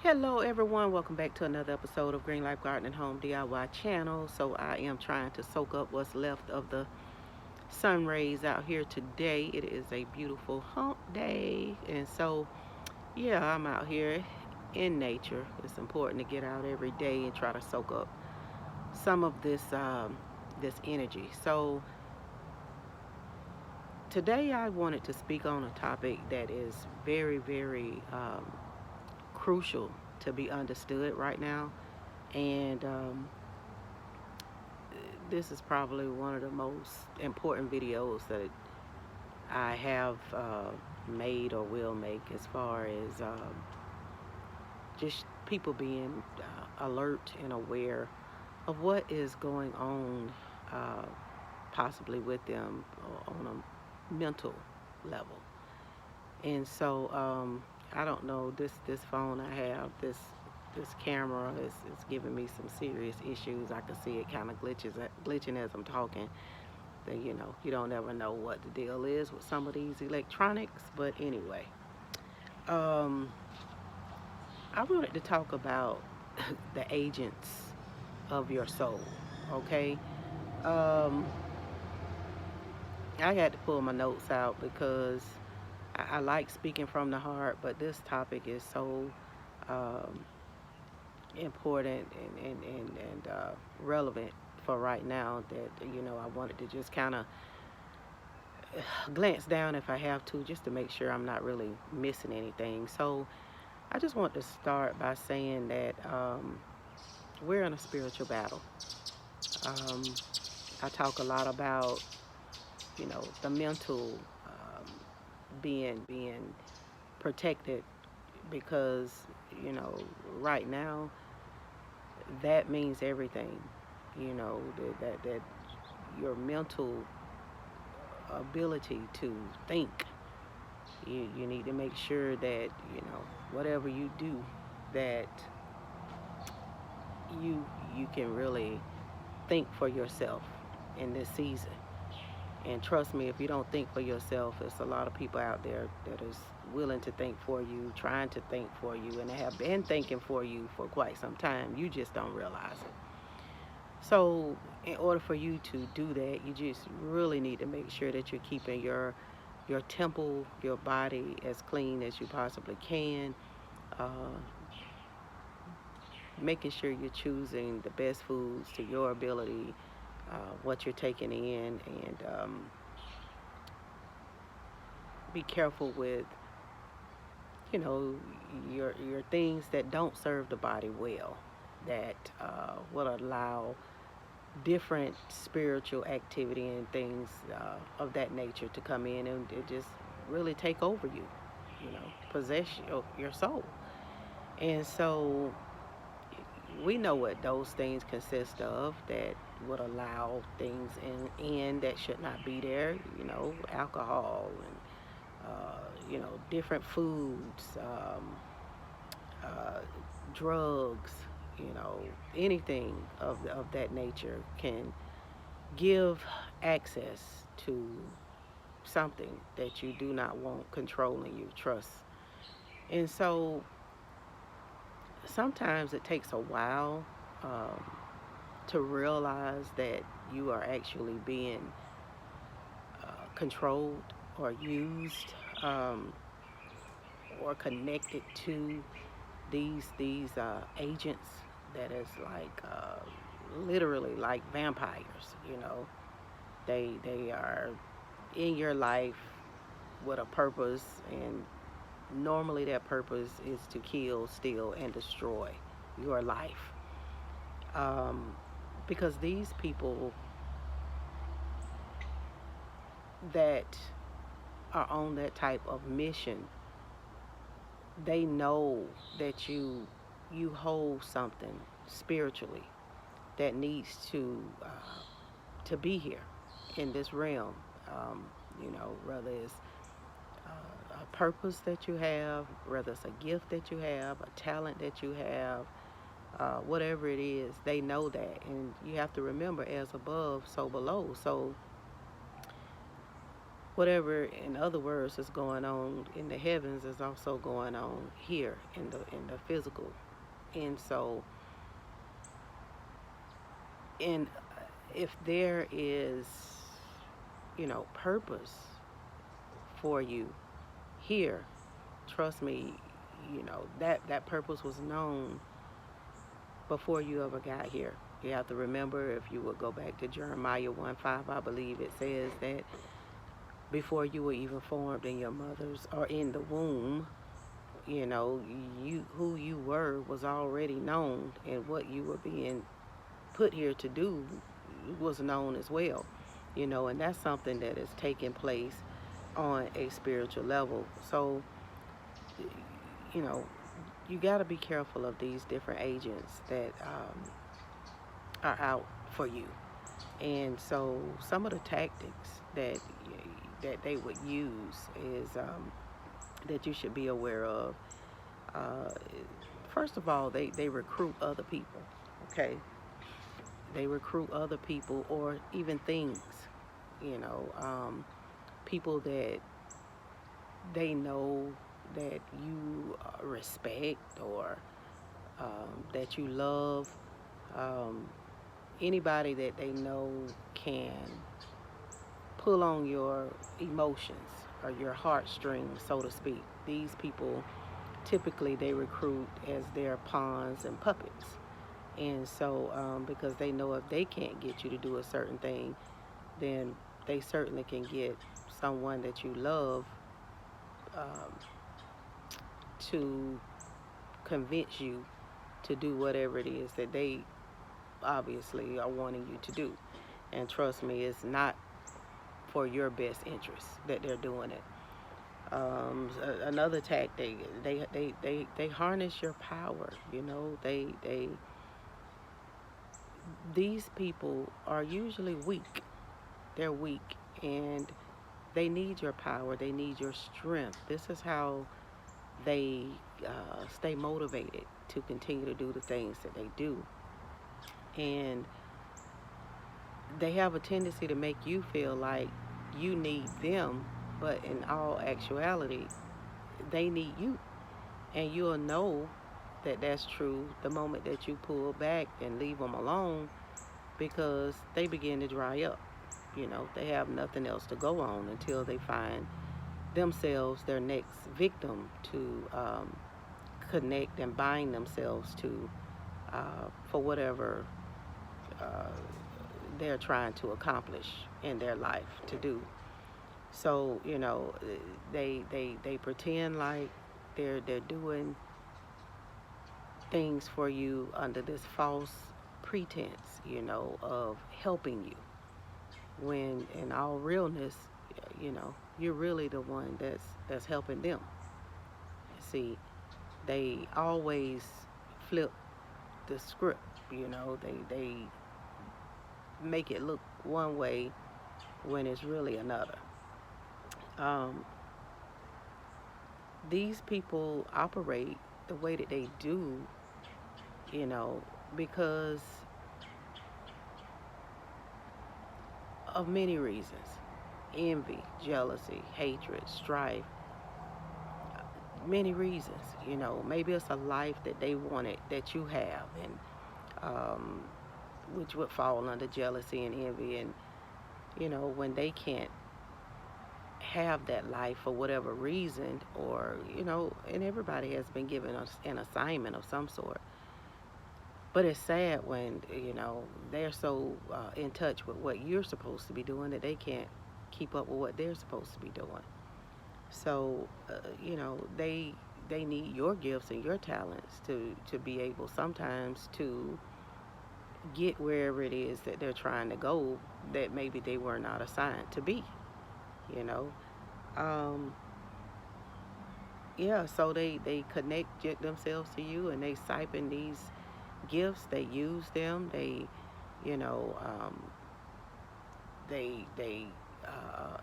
Hello everyone, welcome back to another episode of Green Life Garden and Home DIY channel. So I am trying to soak up what's left of the sun rays out here today. It is a beautiful hump day, and so yeah, I'm out here in nature. It's important to get out every day and try to soak up some of this energy. So today I wanted to speak on a topic that is very crucial to be understood right now. And this is probably one of the most important videos that I have made or will make, as far as just people being alert and aware of what is going on, uh, possibly with them on a mental level. And so I don't know, this phone I have, this camera is giving me some serious issues. I can see it kind of glitching as I'm talking. That you don't ever know what the deal is with some of these electronics. But anyway, um, I wanted to talk about the agents of your soul. Okay, um, I had to pull my notes out because I like speaking from the heart, but this topic is so um, important and relevant for right now that I wanted to just kind of glance down if I have to, just to make sure I'm not really missing anything. So I just want to start by saying that we're in a spiritual battle. Um, I talk a lot about the mental being protected, because you know right now that means everything. That your mental ability to think, you need to make sure that whatever you do, that you can really think for yourself in this season. And trust me, if you don't think for yourself, there's a lot of people out there that is willing to think for you, trying to think for you, and they have been thinking for you for quite some time. You just don't realize it. So in order for you to do that, you just really need to make sure that you're keeping your temple, your body, as clean as you possibly can. Uh, Making sure you're choosing the best foods to your ability, what you're taking in, and be careful with you know your things that don't serve the body well, that will allow different spiritual activity and things of that nature to come in and it just really take over you, possess your soul. And so we know what those things consist of that would allow things in that should not be there, alcohol and different foods, uh, drugs, anything of that nature can give access to something that you do not want controlling you, trust. And so sometimes it takes a while um, to realize that you are actually being controlled or used, um, or connected to these agents that is like literally like vampires. They are in your life with a purpose, and normally that purpose is to kill, steal, and destroy your life. Um, because these people that are on that type of mission, they know that you hold something spiritually that needs to be here in this realm. Whether it's a purpose that you have, whether it's a gift that you have, a talent that you have, whatever it is, they know that. And you have to remember, as above, so below. So whatever, in other words, is going on in the heavens is also going on here in the physical. And so, in if there is, purpose for you here, trust me, that purpose was known before you ever got here. You have to remember, if you would go back to Jeremiah 1:5, I believe it says that before you were even formed in your mother's or in the womb, you know, you who you were was already known, and what you were being put here to do was known as well. And that's something that is taking place on a spiritual level. So, you know, you got to be careful of these different agents that are out for you. And so, some of the tactics that they would use is that you should be aware of. Uh, First of all, they recruit other people. Okay, they recruit other people or even things. You know, people that they know that you respect or that you love. Um, Anybody that they know can pull on your emotions or your heartstrings, so to speak. These people typically they recruit as their pawns and puppets. And so, because they know if they can't get you to do a certain thing, then they certainly can get someone that you love um, to convince you to do whatever it is that they obviously are wanting you to do. And trust me, it's not for your best interest that they're doing it. Another tactic, they harness your power. These people are usually weak. They're weak, and they need your power. They need your strength. This is how they stay motivated to continue to do the things that they do. And they have a tendency to make you feel like you need them, but in all actuality, they need you. And you'll know that that's true the moment that you pull back and leave them alone, because they begin to dry up. They have nothing else to go on until they find themselves their next victim to connect and bind themselves to for whatever uh, they're trying to accomplish in their life to do. So, they pretend like they're doing things for you under this false pretense, of helping you. When in all realness, you're really the one that's helping them. See, they always flip the script. They make it look one way when it's really another. Um, these people operate the way that they do, you know, because of many reasons: envy, jealousy, hatred, strife, many reasons. Maybe it's a life that they wanted that you have, and which would fall under jealousy and envy. And, when they can't have that life for whatever reason, or, and everybody has been given an assignment of some sort. But it's sad when, they're so in touch with what you're supposed to be doing that they can't keep up with what they're supposed to be doing. So, they need your gifts and your talents to be able sometimes to get wherever it is that they're trying to go, that maybe they were not assigned to be, you know. Um, yeah, so they connect themselves to you, and they siphon these gifts, they use them, you know, um, they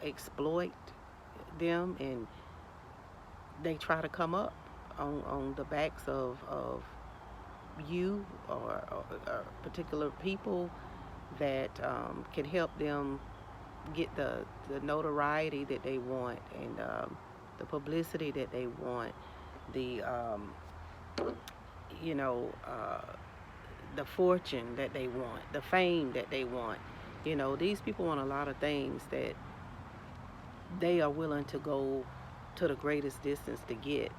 exploit them, and they try to come up on the backs of you, or particular people that can help them get the notoriety that they want, and the publicity that they want, the you know, the fortune that they want, the fame that they want. These people want a lot of things that they are willing to go to the greatest distance to get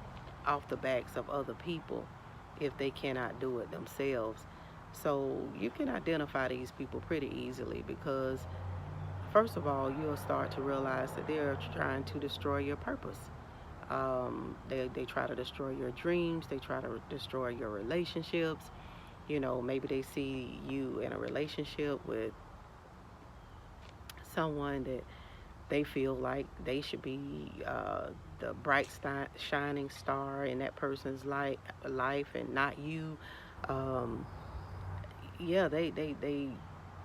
off the backs of other people if they cannot do it themselves. So you can identify these people pretty easily because, first of all, you'll start to realize that they're trying to destroy your purpose. They try to destroy your dreams, they try to destroy your relationships. Maybe they see you in a relationship with someone that they feel like they should be the bright shining star in that person's life and not you. Um, yeah, they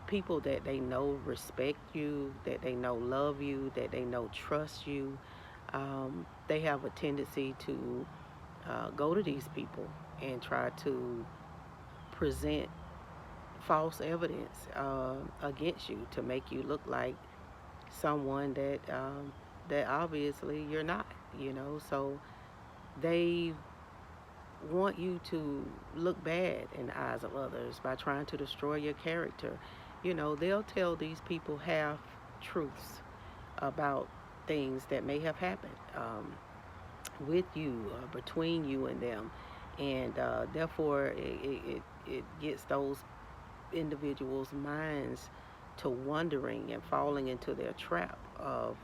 people that they know respect you, that they know love you, that they know trust you. They have a tendency to go to these people and try to present false evidence against you to make you look like someone that obviously you're not. So they want you to look bad in the eyes of others by trying to destroy your character. They'll tell these people half truths about things that may have happened with you, between you and them, and therefore it gets those individuals' minds to wondering and falling into their trap of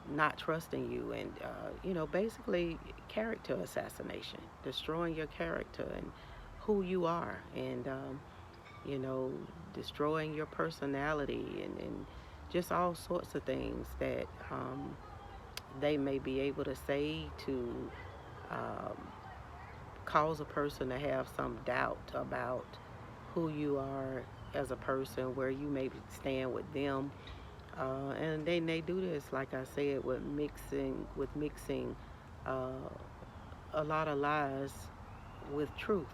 not trusting you, and basically character assassination, destroying your character and who you are, and you know destroying your personality, and just all sorts of things that they may be able to say to um, cause a person to have some doubt about who you are as a person, where you may stand with them. And they do this, like I said, with mixing uh, a lot of lies with truth.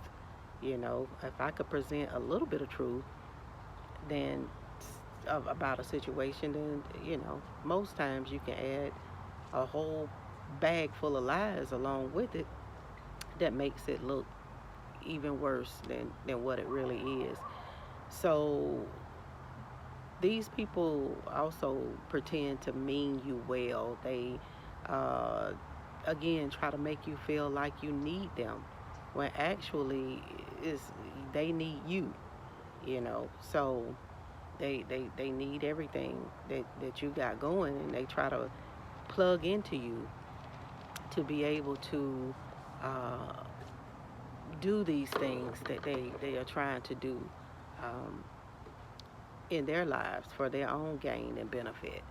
If I could present a little bit of truth, then about a situation, then most times you can add a whole bag full of lies along with it that makes it look even worse than what it really is. So these people also pretend to mean you well. They, uh, again, try to make you feel like you need them, when actually is they need you. So they need everything that you got going, and they try to plug into you to be able to uh, do these things that they are trying to do um, in their lives for their own gain and benefit.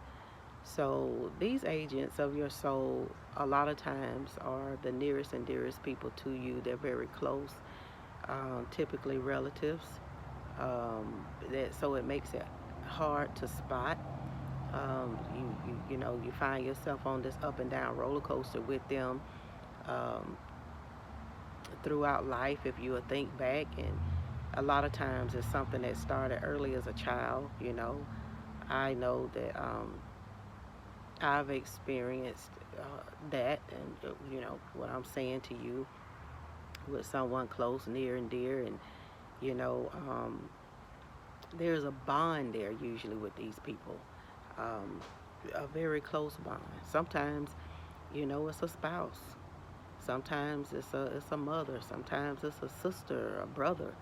So these agents of your soul a lot of times are the nearest and dearest people to you. They're very close, typically relatives. So it makes it hard to spot. You find yourself on this up and down roller coaster with them um, throughout life, if you would think back. And a lot of times it's something that started early as a child. I know that I've experienced that, and what I'm saying to you, with someone close, near and dear, and you know um, there's a bond there usually with these people, um, a very close bond. Sometimes it's a spouse, sometimes it's a mother, sometimes it's a sister, a brother,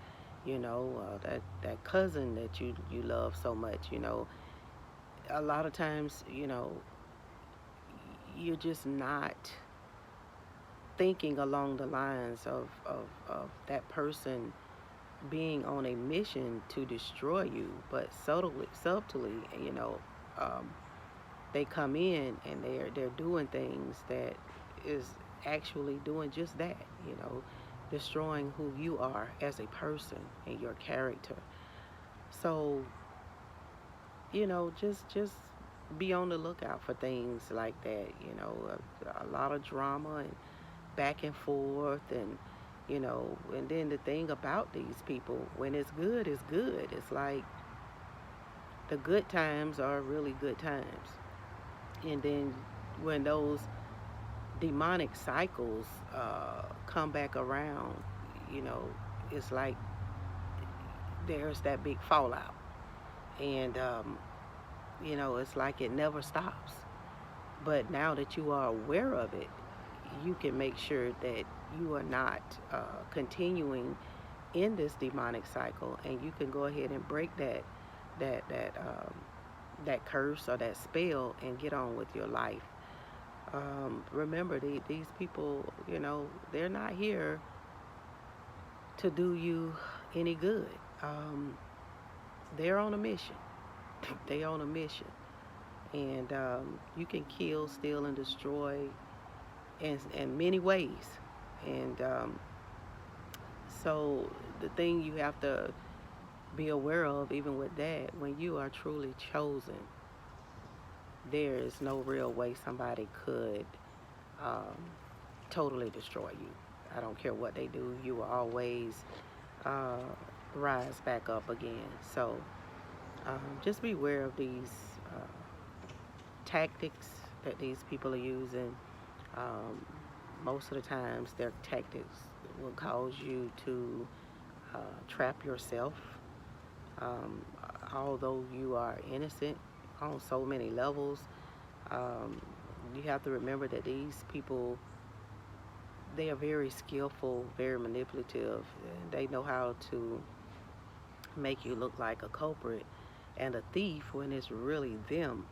that cousin that you love so much. A lot of times, you're just not thinking along the lines of that person being on a mission to destroy you, but subtly, um, they come in and they're doing things that is actually doing just that, destroying who you are as a person and your character. So, just be on the lookout for things like that. A lot of drama and back and forth, and then the thing about these people, when it's good, it's good. It's like The good times are really good times. And then when those demonic cycles come back around, you know, it's like there's that big fallout. And, it's like it never stops. But now that you are aware of it, you can make sure that you are not continuing in this demonic cycle, and you can go ahead and break that that um, that curse or that spell and get on with your life. Remember, these people, they're not here to do you any good. Um, they're on a mission. They on a mission, and you can kill, steal, and destroy in many ways. And so the thing you have to be aware of, even with that, when you are truly chosen, there is no real way somebody could um, totally destroy you. I don't care what they do, you will always uh, rise back up again. So just be aware of these uh, tactics that these people are using. Um, Most of the times, their tactics will cause you to trap yourself, um, although you are innocent on so many levels. Um, you have to remember that these people, they are very skillful, very manipulative, and they know how to make you look like a culprit and a thief when it's really them,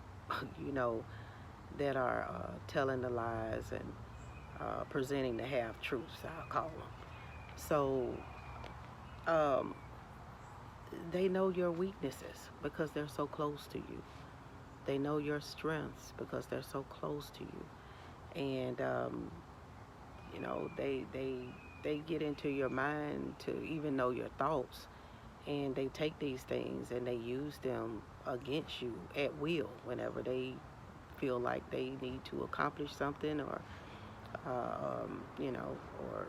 you know, that are telling the lies and presenting the half truths, I'll call them. So um, they know your weaknesses because they're so close to you. They know your strengths because they're so close to you. And they get into your mind to even know your thoughts, and they take these things and they use them against you at will whenever they feel like they need to accomplish something, or or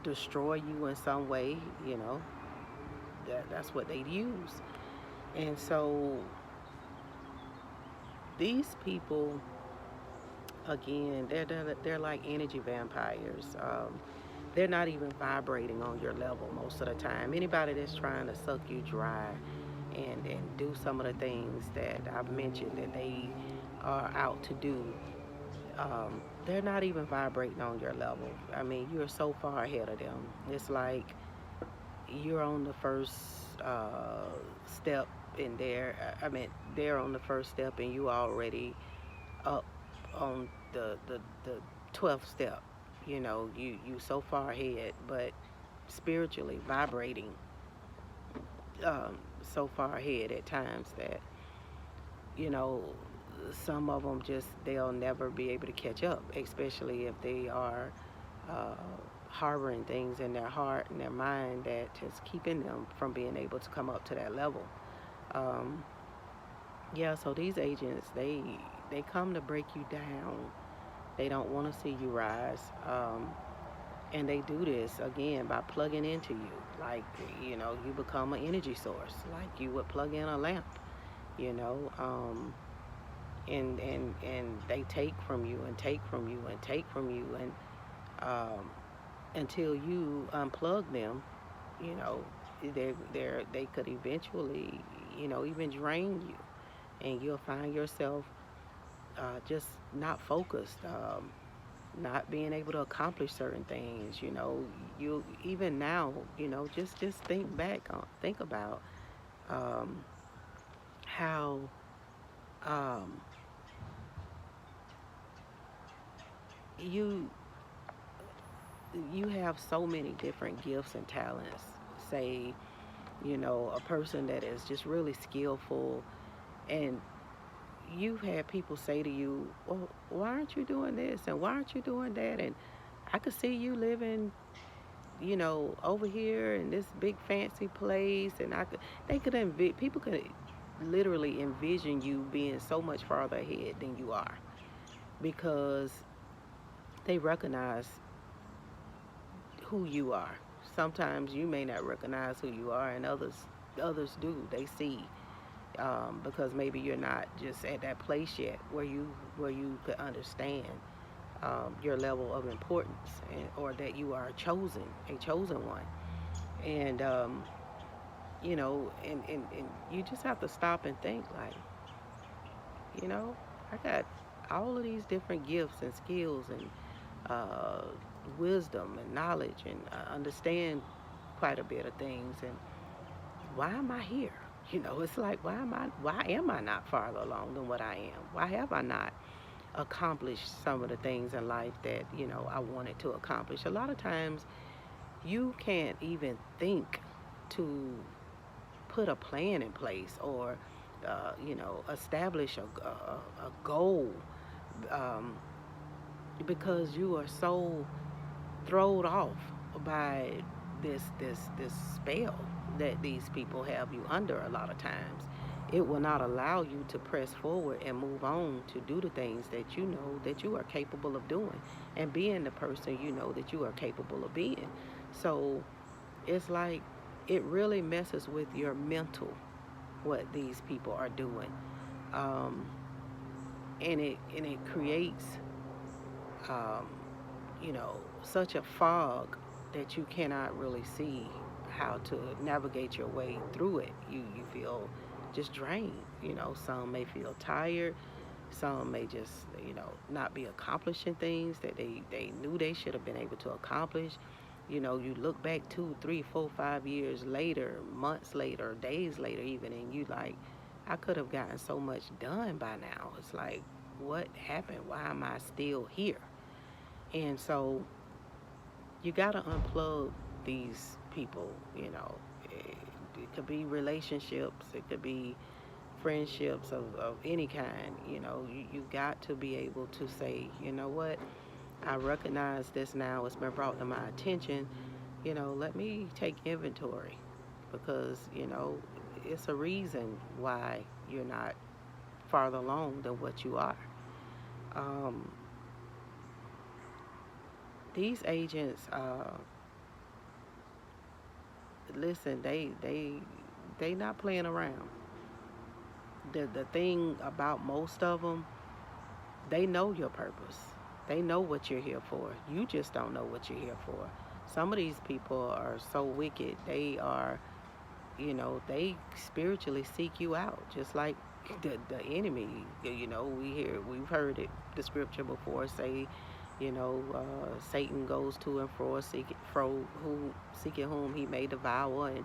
destroy you in some way. That's what they use. And so these people, again, they're like energy vampires. They're not even vibrating on your level most of the time. Anybody that's trying to suck you dry and do some of the things that I've mentioned that they are out to do, they're not even vibrating on your level. I mean, you're so far ahead of them. It's like you're on the first step in there. I mean, they're on the first step and you already up on the 12th step. You so far ahead, but spiritually vibrating so far ahead at times that you know some of them just they'll never be able to catch up, especially if they are uh, harboring things in their heart and their mind that is keeping them from being able to come up to that level. um, yeah, so these agents, they come to break you down. They don't want to see you rise. And they do this again by plugging into you. Like, you become an energy source, like you would plug in a lamp, you know. And they take from you and take from you and take from you, and until you unplug them, you know, they could eventually, even drain you, and you'll find yourself just not focused, not being able to accomplish certain things. You even now, just think about um, how um, you you have so many different gifts and talents. Say, a person that is just really skillful, and you've had people say to you, well, why aren't you doing this and why aren't you doing that? And I could see you living, over here in this big fancy place, and people could literally envision you being so much farther ahead than you are, because they recognize who you are. Sometimes you may not recognize who you are, and others do. They see because maybe you're not just at that place yet where you could understand your level of importance, or that you are a chosen one. And and you just have to stop and think, like, you know, I got all of these different gifts and skills and uh, wisdom and knowledge, and understand quite a bit of things. And why am I here? It's like, why am I not farther along than what I am? Why have I not accomplished some of the things in life that, I wanted to accomplish? A lot of times you can't even think to put a plan in place, or establish a goal, um, because you are so thrown off by this spell that these people have you under. A lot of times it will not allow you to press forward and move on to do the things that you know that you are capable of doing, and being the person you know that you are capable of being. So it's like, it really messes with your mental, what these people are doing. um, and it creates, um, such a fog that you cannot really see how to navigate your way through it. You feel just drained. Some may feel tired. Some may just, not be accomplishing things that they knew they should have been able to accomplish. You look back 2, 3, 4, 5 years later, months later, days later even, and you like, I could have gotten so much done by now. It's like, what happened? Why am I still here? And so you got to unplug these people. It could be relationships, it could be friendships of any kind. You got to be able to say, you know what, I recognize this now, it's been brought to my attention. Let me take inventory, because it's a reason why you're not farther along than what you are. um, these agents, listen, they not playing around. The thing about most of them, they know your purpose. They know what you're here for. You just don't know what you're here for. Some of these people are so wicked. They are, they spiritually seek you out, just like the enemy. We've heard it, the scripture before say, Satan goes to and fro, seeking whom he may devour, and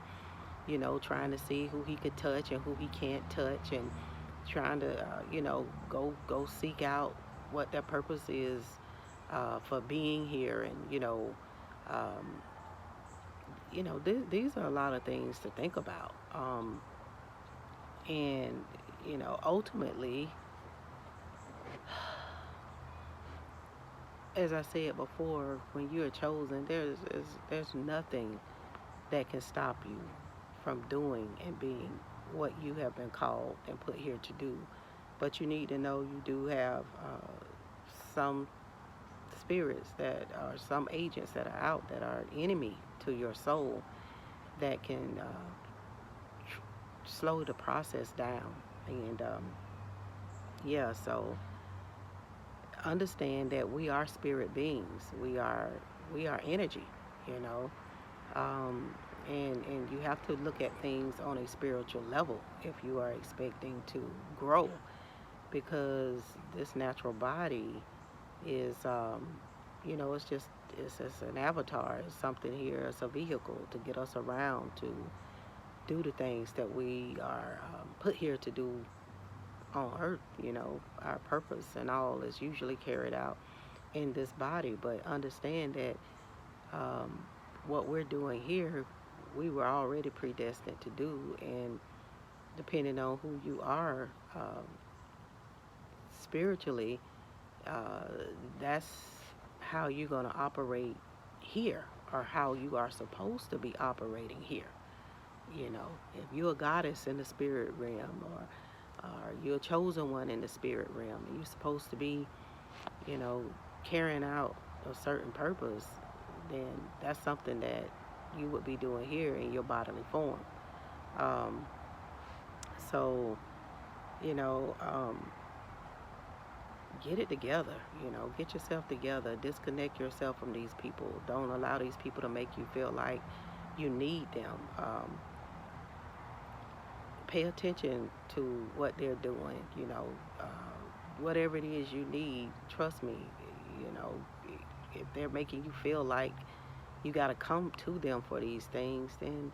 trying to see who he could touch and who he can't touch, and trying to, go seek out what their purpose is, for being here. And um, these are a lot of things to think about. And ultimately, as I said before, when you are chosen, there's nothing that can stop you from doing and being what you have been called and put here to do. But you need to know you do have some spirits that are some agents that are out that are enemy to your soul, that can slow the process down. And yeah, so understand that we are spirit beings. We are energy, you know. Um, and you have to look at things on a spiritual level if you are expecting to grow, because this natural body is, it's just an avatar. It's something here. It's a vehicle to get us around, to do the things that we are put here to do on earth. Our purpose and all is usually carried out in this body. But understand that um, what we're doing here, we were already predestined to do. And depending on who you are spiritually, uh, that's how you're going to operate here, or how you are supposed to be operating here. If you're a goddess in the spirit realm, or you're a chosen one in the spirit realm, and you're supposed to be, you know, carrying out a certain purpose, then that's something that you would be doing here in your bodily form. Um, So, you know, get it together. Get yourself together. Disconnect yourself from these people. Don't allow these people to make you feel like you need them. Pay attention to what they're doing. Whatever it is you need, trust me. You know, if they're making you feel like you got to come to them for these things, then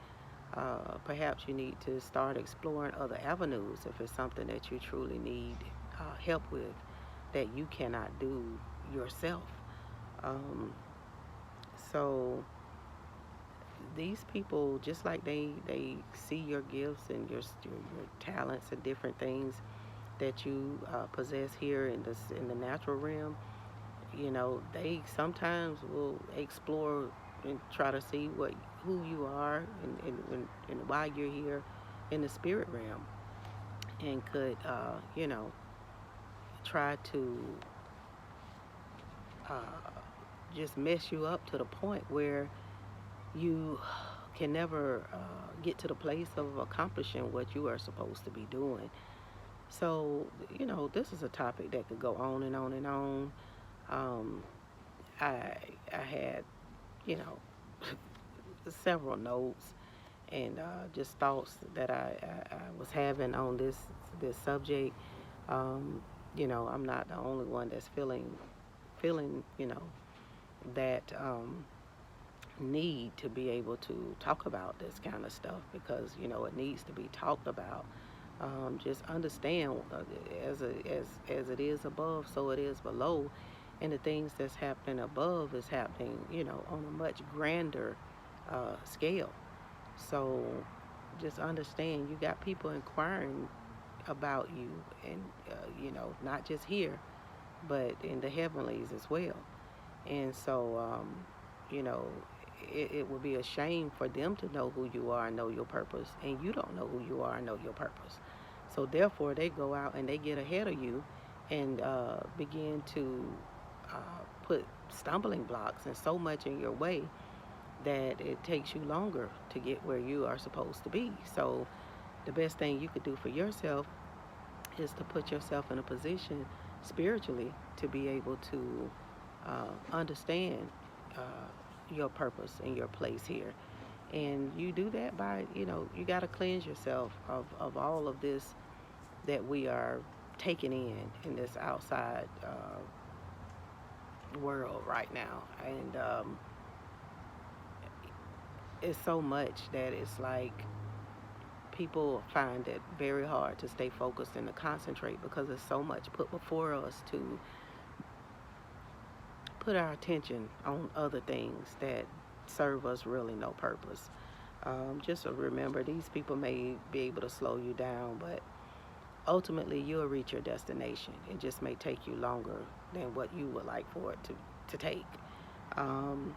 perhaps you need to start exploring other avenues if it's something that you truly need help with that you cannot do yourself. Um, so these people, just like they see your gifts and your talents and different things that you possess here in the natural realm, they sometimes will explore and try to see who you are and why you're here in the spirit realm, and could try to uh, just mess you up to the point where you can never get to the place of accomplishing what you are supposed to be doing. So, this is a topic that could go on and on and on. Um, I had, you know, several notes and just thoughts that I was having on this subject. Um, I'm not the only one that's feeling that need to be able to talk about this kind of stuff, because it needs to be talked about. Just understand, as it is above, so it is below, and the things that's happening above is happening, on a much grander scale. So just understand, you got people inquiring about you, and not just here, but in the heavenlies as well. And so, you know, it would be a shame for them to know who you are and know your purpose, and you don't know who you are and know your purpose. So therefore, they go out and they get ahead of you and begin to put stumbling blocks and so much in your way that it takes you longer to get where you are supposed to be. So the best thing you could do for yourself is to put yourself in a position spiritually to be able to understand uh, your purpose and your place here. And you do that by, you got to cleanse yourself of all of this that we are taking in this outside world right now. And it's so much that it's like people find it very hard to stay focused and to concentrate, because there's so much put before us to put our attention on other things that serve us really no purpose. Just to remember, these people may be able to slow you down, but ultimately you'll reach your destination. It just may take you longer than what you would like for it to take. Um,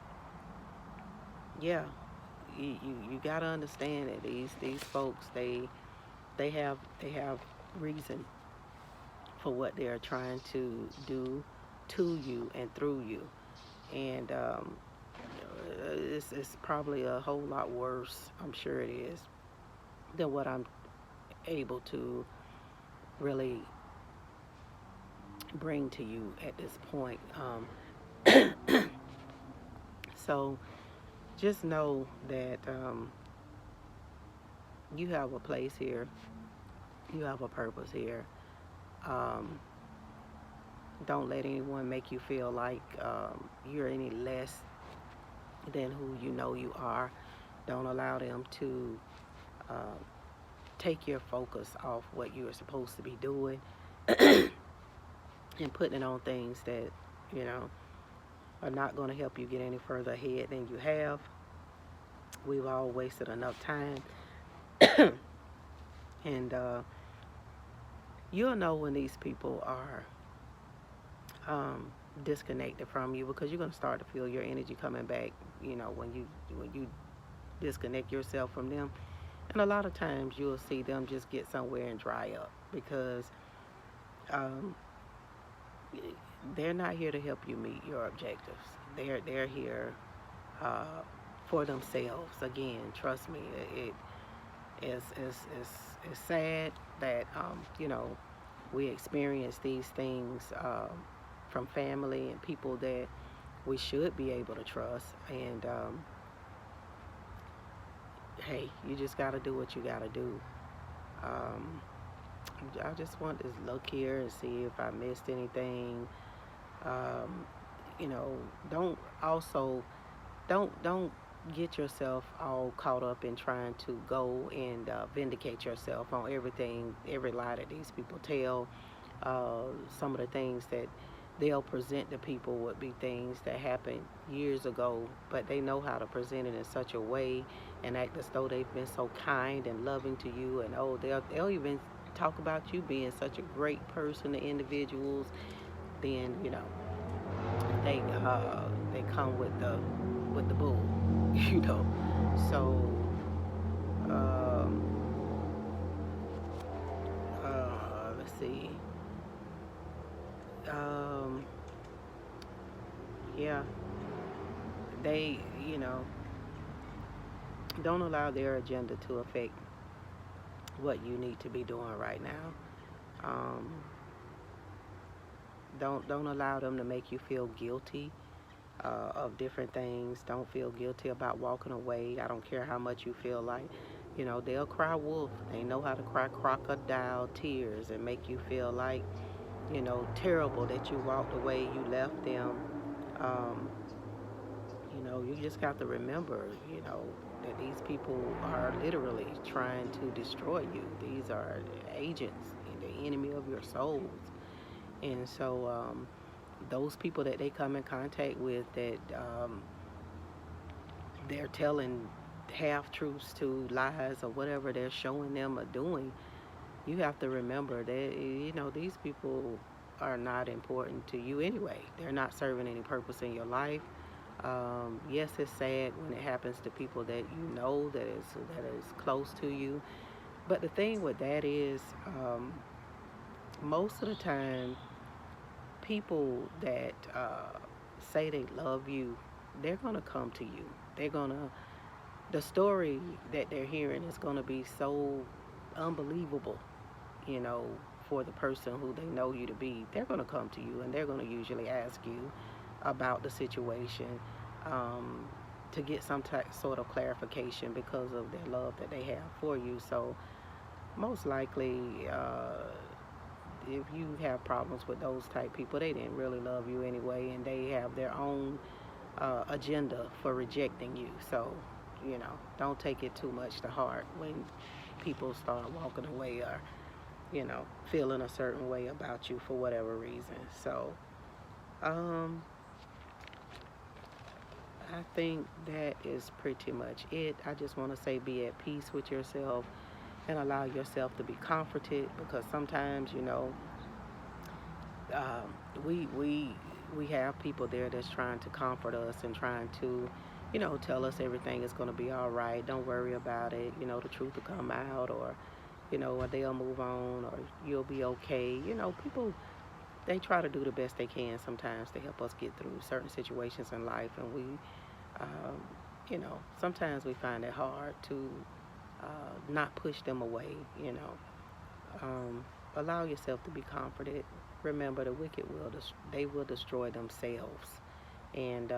yeah, you got to understand that these folks, they have reason for what they are trying to do to you and through you. And it's probably a whole lot worse, I'm sure it is, than what I'm able to really bring to you at this point. So just know that you have a place here, you have a purpose here. Um, don't let anyone make you feel like you're any less than who you know you are. Don't allow them to uh, take your focus off what you are supposed to be doing and putting it on things that, you know, are not going to help you get any further ahead than you have. We've all wasted enough time. And you'll know when these people are disconnected from you, because you're going to start to feel your energy coming back, when you disconnect yourself from them. And a lot of times you'll see them just get somewhere and dry up, because um, they're not here to help you meet your objectives. They're here uh, for themselves. Again, trust me. It's sad that we experience these things from family and people that we should be able to trust. And hey, you just got to do what you got to do. Um, I just want to look here and see if I missed anything. Um, you know, don't also don't get yourself all caught up in trying to go and vindicate yourself on everything, every lie that these people tell. Some of the things that they'll present to people would be things that happened years ago, but they know how to present it in such a way and act as though they've been so kind and loving to you. And oh, they'll even talk about you being such a great person to individuals. Then they come with the bull, you know. So um, let's see. Um, yeah, they don't allow their agenda to affect what you need to be doing right now. Um, don't allow them to make you feel guilty of different things. Don't feel guilty about walking away. I don't care how much you feel like, they'll cry wolf. They know how to cry crocodile tears and make you feel like, terrible that you walked away, you left them. Um, you just got to remember, that these people are literally trying to destroy you. These are agents, the enemy of your souls. And so those people that they come in contact with that they're telling half truths to, lies or whatever they're showing them or doing, you have to remember that these people are not important to you anyway. They're not serving any purpose in your life. Yes, it's sad when it happens to people that that is close to you. But the thing with that is, most of the time, people that say they love you, they're gonna come to you. They're gonna The story that they're hearing is gonna be so unbelievable, you know, for the person who they know you to be. They're gonna come to you and they're gonna usually ask you about the situation, um, to get some type sort of clarification because of their love that they have for you. So most likely, if you have problems with those type people, they didn't really love you anyway, and they have their own agenda for rejecting you. So, don't take it too much to heart when people start walking away or, feeling a certain way about you for whatever reason. So, um, I think that is pretty much it. I just want to say be at peace with yourself and allow yourself to be comforted, because sometimes, um, we have people there that's trying to comfort us and trying to, tell us everything is going to be all right. Don't worry about it. The truth will come out, or they'll move on, or you'll be okay. People, they try to do the best they can sometimes to help us get through certain situations in life, and um, sometimes we find it hard to not push them away. Um, Allow yourself to be comforted. Remember, the wicked they will destroy themselves, and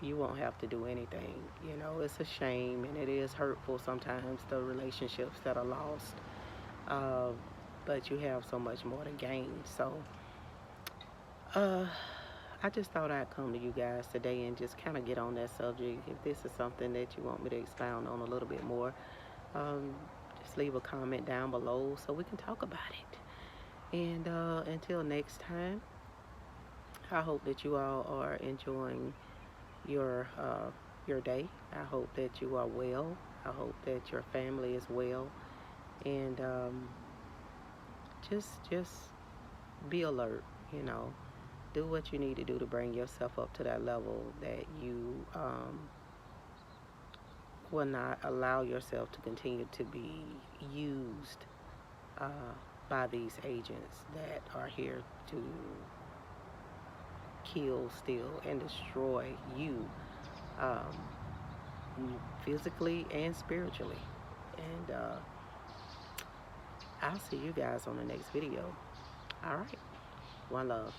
you won't have to do anything. It's a shame, and it is hurtful sometimes, the relationships that are lost. Uh, but you have so much more to gain. So, uh, I just thought I'd come to you guys today and just kind of get on that subject. If this is something that you want me to expound on a little bit more, um, just leave a comment down below so we can talk about it. And until next time, I hope that you all are enjoying your day. I hope that you are well. I hope that your family is well, and just be alert. Do what you need to do to bring yourself up to that level that you will not allow yourself to continue to be used uh, by these agents that are here to kill, steal, and destroy you, um, physically and spiritually. And I'll see you guys on the next video. All right. One love.